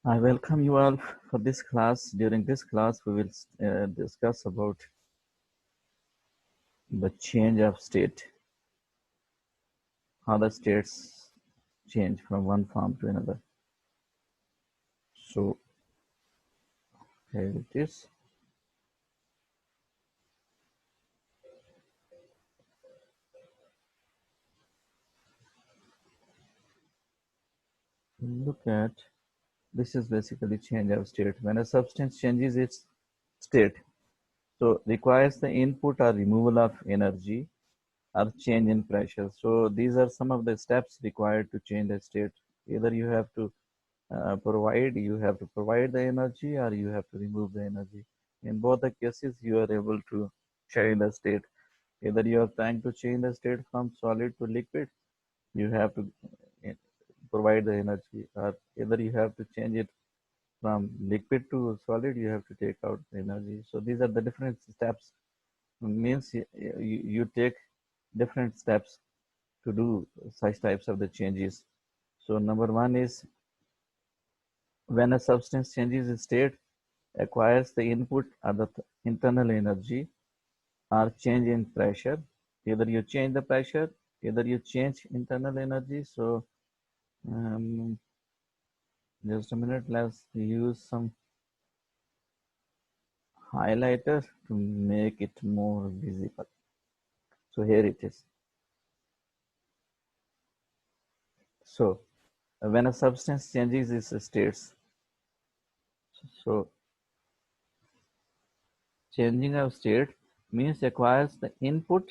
I welcome you all for this class. During this class, we will discuss about the change of state, how the states change from one form to another. So here it is. Look at this is basically change of state. When a substance changes its state, so requires the input or removal of energy or change in pressure. So these are some of the steps required to change the state. Either you have to provide the energy or you have to remove the energy. In both the cases, you are able to change the state. Either you are trying to change the state from solid to liquid, you have to uh, provide the energy, or either you have to change it from liquid to solid, you have to take out the energy. So these are the different steps. Means you take different steps to do such types of the changes. So number one is when a substance changes its state, acquires the input or the internal energy or change in pressure. Either you change the pressure, either you change internal energy. So um, just a minute, let's use some highlighter to make it more visible. So here it is. So when a substance changes its states, so changing of state means acquires the input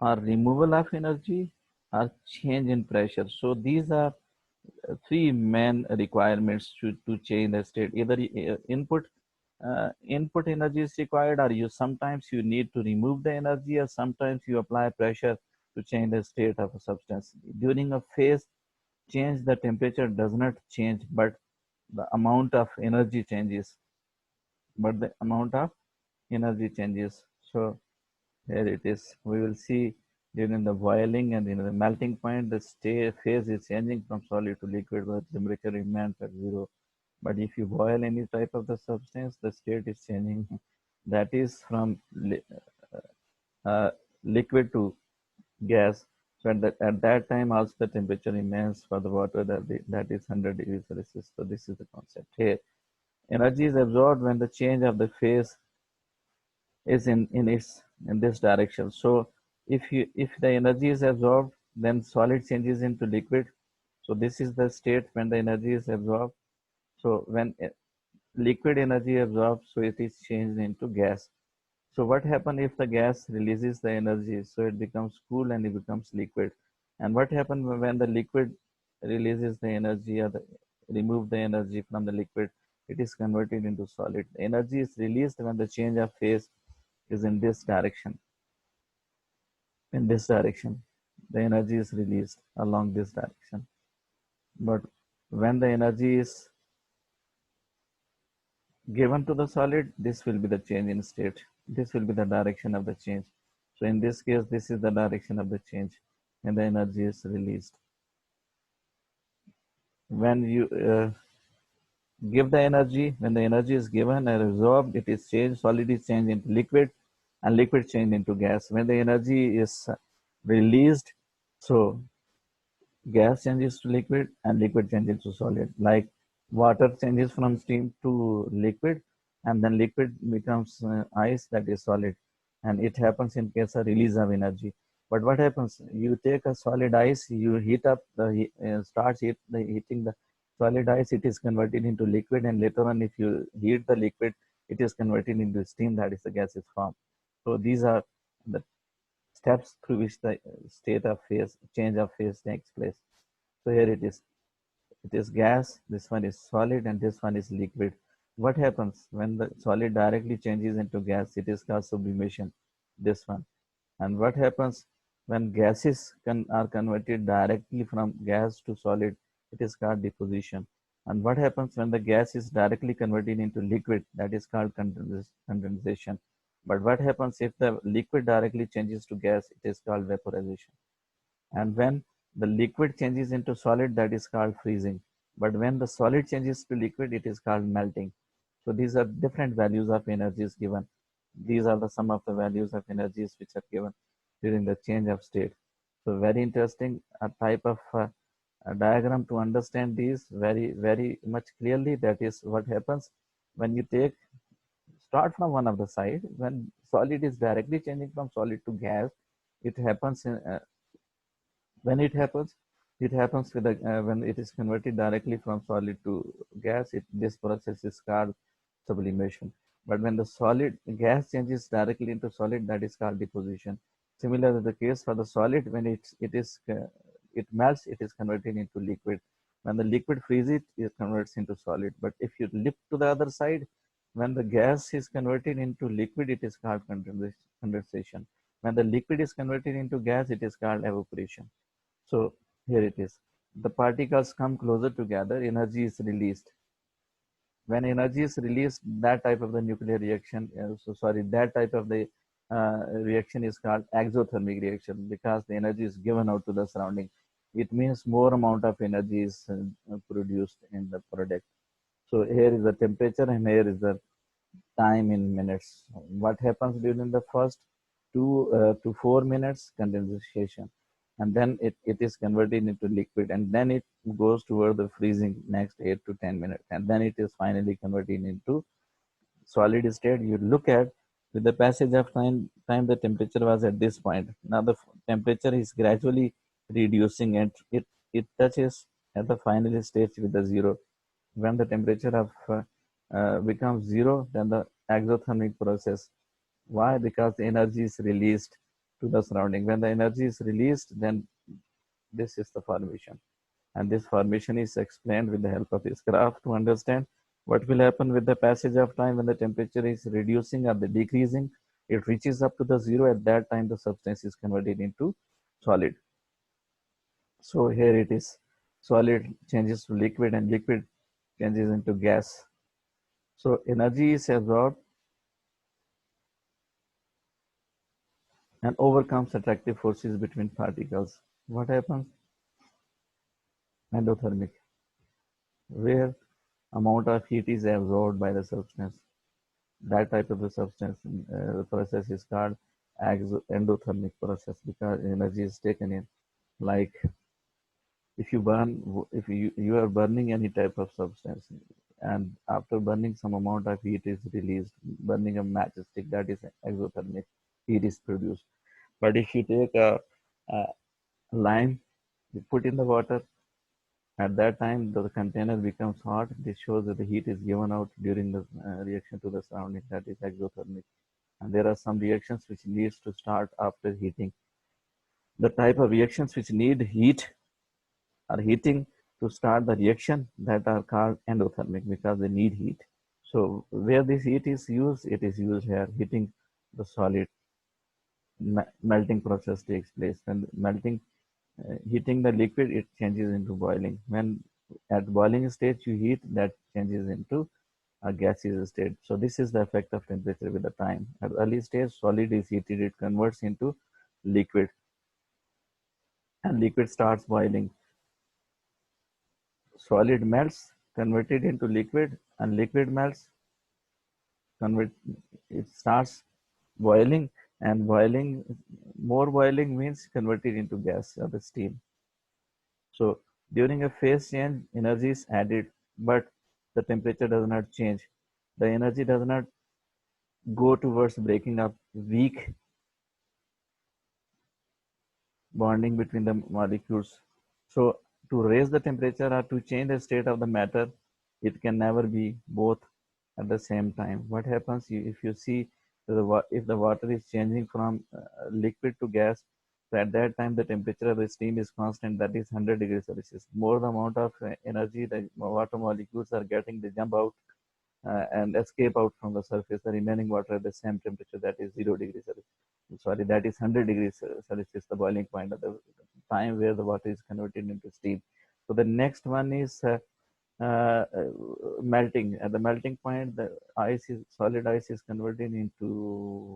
or removal of energy or change in pressure. So these are three main requirements to change the state. Either input energy is required, or you sometimes you need to remove the energy, or sometimes you apply pressure to change the state of a substance. During a phase change, the temperature does not change, but the amount of energy changes. But the amount of energy changes. So here it is. We will see during the boiling and in the melting point, the phase is changing from solid to liquid, but temperature remains at zero. But if you boil any type of the substance, the state is changing. That is from uh, liquid to gas. So at that time, also the temperature remains for the water that is 100 degrees Celsius. So this is the concept here. Energy is absorbed when the change of the phase is in this direction. So if the energy is absorbed, then solid changes into liquid. So this is the state when the energy is absorbed. So when liquid energy absorbed, so it is changed into gas. So what happens if the gas releases the energy? So it becomes cool and it becomes liquid. And what happens when the liquid releases the energy or remove the energy from the liquid? It is converted into solid. The energy is released when the change of phase is in this direction. In this direction, the energy is released along this direction. But when the energy is given to the solid, this will be the change in state. This will be the direction of the change. So in this case, this is the direction of the change and the energy is released. When you give the energy, when the energy is given and absorbed, it is changed, solid is changed into liquid and liquid changed into gas. When the energy is released, so gas changes to liquid and liquid changes to solid. Like water changes from steam to liquid and then liquid becomes ice, that is solid. And it happens in case of release of energy. But what happens? You take a solid ice, you heat up starts heating the solid ice, it is converted into liquid, and later on if you heat the liquid, it is converted into steam, that is the gaseous form. So these are the steps through which the state of phase, change of phase takes place. So here it is. It is gas, this one is solid, and this one is liquid. What happens when the solid directly changes into gas? It is called sublimation, this one. And what happens when gases are converted directly from gas to solid? It is called deposition. And what happens when the gas is directly converted into liquid? That is called condensation. But what happens if the liquid directly changes to gas? It is called vaporization. And when the liquid changes into solid, that is called freezing. But when the solid changes to liquid, it is called melting. So these are different values of energies given. These are the sum of the values of energies which are given during the change of state. So very interesting type of a diagram to understand these very much clearly. That is what happens when you take start from one of the side. When solid is directly changing from solid to gas, it happens in, when it happens with the, when it is converted directly from solid to gas. This process is called sublimation. But when the solid gas changes directly into solid, that is called deposition. Similar to the case for the solid, when it melts, it is converted into liquid. When the liquid freezes, it converts into solid. But if you lift to the other side, when the gas is converted into liquid, it is called condensation. When the liquid is converted into gas, it is called evaporation. So here it is. The particles come closer together, energy is released. When energy is released, that type of the nuclear reaction, that type of the reaction is called exothermic reaction because the energy is given out to the surrounding. It means more amount of energy is produced in the product. So here is the temperature and here is the time in minutes. What happens during the first 2 to 4 minutes? Condensation, and then it is converted into liquid, and then it goes toward the freezing next 8 to 10 minutes, and then it is finally converted into solid state. You look at with the passage of time the temperature was at this point. Now the temperature is gradually reducing and it touches at the final stage with the zero. When the temperature of becomes zero, then the exothermic process. Why? Because the energy is released to the surrounding. When the energy is released, then this is the formation. And this formation is explained with the help of this graph to understand what will happen with the passage of time when the temperature is reducing or the decreasing. It reaches up to the zero. At that time, the substance is converted into solid. So here it is. Solid changes to liquid and liquid changes into gas. So energy is absorbed and overcomes attractive forces between particles. What happens? Endothermic, where amount of heat is absorbed by the substance. That type of the substance process is called endothermic process because energy is taken in. Like if you burn, if you are burning any type of substance, and after burning some amount of heat is released. Burning a matchstick, that is exothermic, heat is produced. But if you take a lime, you put in the water, at that time the container becomes hot. This shows that the heat is given out during the reaction to the surrounding, that is exothermic. And there are some reactions which needs to start after heating. The type of reactions which need heat or heating to start the reaction, that are called endothermic because they need heat. So where this heat is used, it is used here. Heating the solid, melting process takes place. When melting, heating the liquid, it changes into boiling. When at boiling stage you heat, that changes into a gaseous state. So this is the effect of temperature with the time. At early stage, solid is heated, it converts into liquid, and liquid starts boiling. Solid melts, converted into liquid, and liquid melts, convert. It starts boiling, and boiling, more boiling means converted into gas or the steam. So during a phase change, energy is added, but the temperature does not change. The energy does not go towards breaking up weak bonding between the molecules. So to raise the temperature or to change the state of the matter, it can never be both at the same time. What happens if you see if the water is changing from liquid to gas, so at that time the temperature of the steam is constant, that is 100 degrees Celsius. More the amount of energy the water molecules are getting, they jump out and escape out from the surface. The remaining water at the same temperature, that is 0 degrees Celsius. Sorry, that is 100 degrees Celsius, the boiling point of the time where the water is converted into steam. So the next one is uh, melting. At the melting point, the solid ice is converted into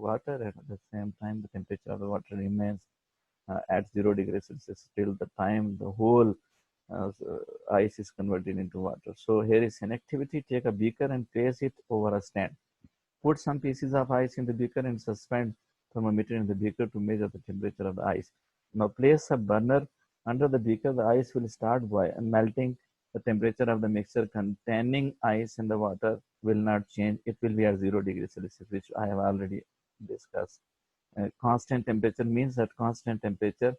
water, and at the same time, the temperature of the water remains at 0 degrees Celsius till the time the whole ice is converted into water. So here is an activity. Take a beaker and place it over a stand. Put some pieces of ice in the beaker and suspend thermometer in the beaker to measure the temperature of the ice. Now place a burner under the beaker. The ice will start melting. The temperature of the mixture containing ice and the water will not change. It will be at 0 degrees Celsius, which I have already discussed. Constant temperature means that constant temperature,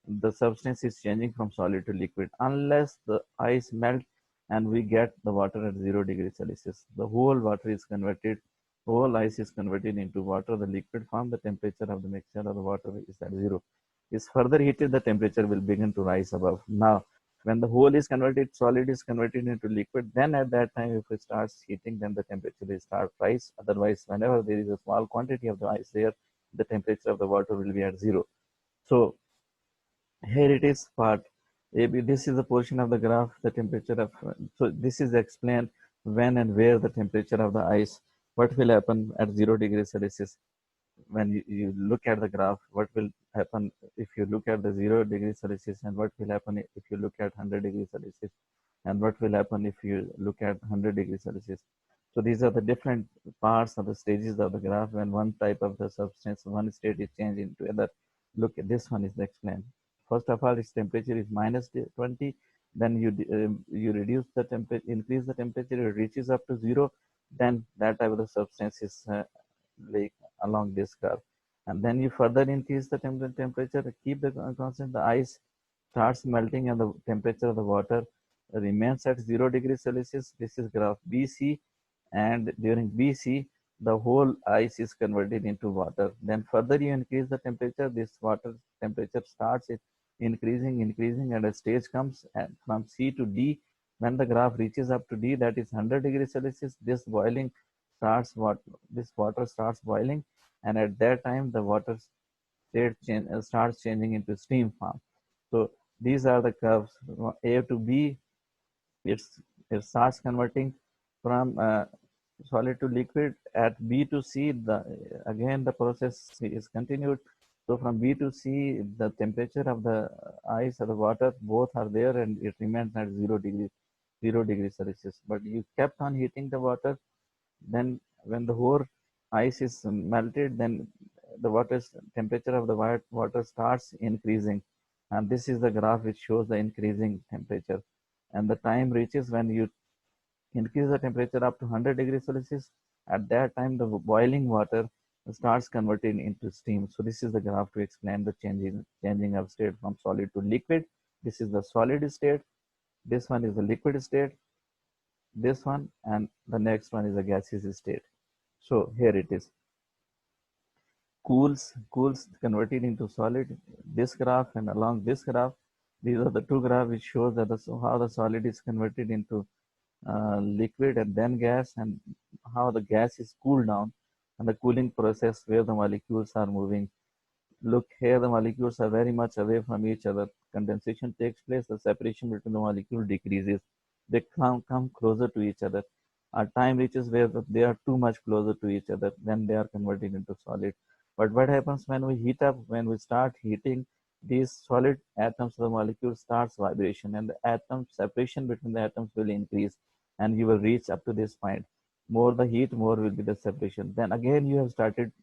the substance is changing from solid to liquid unless the ice melt and we get the water at 0 degrees Celsius. The whole ice is converted into water, the liquid form. The temperature of the mixture of the water is at zero. Is further heated, the temperature will begin to rise above. Now, when the whole is converted, solid is converted into liquid, then at that time, if it starts heating, then the temperature will start rise. Otherwise, whenever there is a small quantity of the ice there, the temperature of the water will be at zero. So here it is part AB. This is the portion of the graph, the temperature of, so this is explained when and where the temperature of the ice, what will happen at 0 degrees Celsius. When you look at the graph, what will happen if you look at the 0 degrees Celsius, and what will happen if you look at 100 degrees Celsius, and what will happen if you look at 100 degrees Celsius. So these are the different parts of the stages of the graph when one type of the substance, one state is changed into other. Look, this one is explained. First of all, its temperature is minus 20. Then you reduce the temperature, increase the temperature, it reaches up to zero. Then that type of the substance is like along this curve. And then you further increase the temperature, keep the constant, the ice starts melting and the temperature of the water remains at 0 degrees Celsius. This is graph BC, and during BC, the whole ice is converted into water. Then further you increase the temperature, this water temperature starts increasing, and a stage comes from C to D. When the graph reaches up to D, that is 100 degrees Celsius, this water starts boiling, and at that time the water starts changing into steam form. So these are the curves. A to B, it starts converting from solid to liquid. At B to C, again the process is continued. So from B to C, the temperature of the ice or the water both are there, and it remains at 0 degrees Celsius. But you kept on heating the water. Then when the whole ice is melted, then the water's temperature of the water starts increasing. And this is the graph which shows the increasing temperature. And the time reaches when you increase the temperature up to 100 degrees Celsius. At that time, the boiling water starts converting into steam. So this is the graph to explain the changing of state from solid to liquid. This is the solid state. This one is the liquid state. This one, and the next one is the gaseous state. So here it is. Cools converted into solid. This graph and along this graph, these are the two graphs which shows that how the solid is converted into liquid and then gas, and how the gas is cooled down, and the cooling process where the molecules are moving. Look here, the molecules are very much away from each other. Condensation takes place, the separation between the molecule decreases. They come closer to each other. A time reaches where they are too much closer to each other, then they are converted into solid. But what happens when we heat up, when we start heating, these solid atoms of the molecule starts vibration, and the atom separation between the atoms will increase, and you will reach up to this point. More the heat, more will be the separation. Then again you have started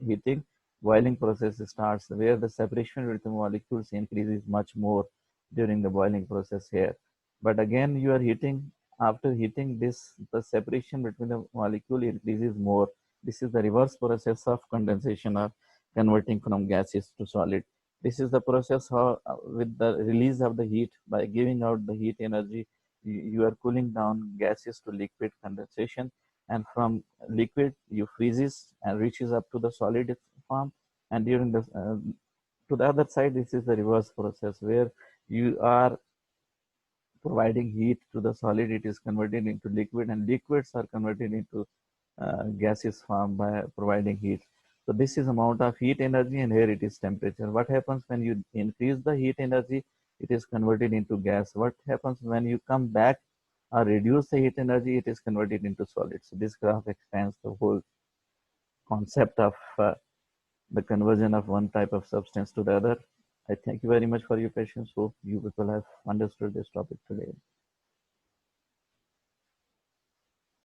heating, boiling process starts where the separation between molecules increases much more during the boiling process here. But again, you are heating, after heating this, the separation between the molecule increases more. This is the reverse process of condensation or converting from gases to solid. This is the process how, with the release of the heat, by giving out the heat energy, you are cooling down gases to liquid condensation, and from liquid you freezes and reaches up to the solid form. And during the to the other side, this is the reverse process where you are providing heat to the solid, it is converted into liquid, and liquids are converted into gaseous form by providing heat. So this is amount of heat energy, and here it is temperature. What happens when you increase the heat energy? It is converted into gas. What happens when you come back or reduce the heat energy? It is converted into solid. So this graph expands the whole concept of the conversion of one type of substance to the other. I thank you very much for your patience. Hope you people have understood this topic today.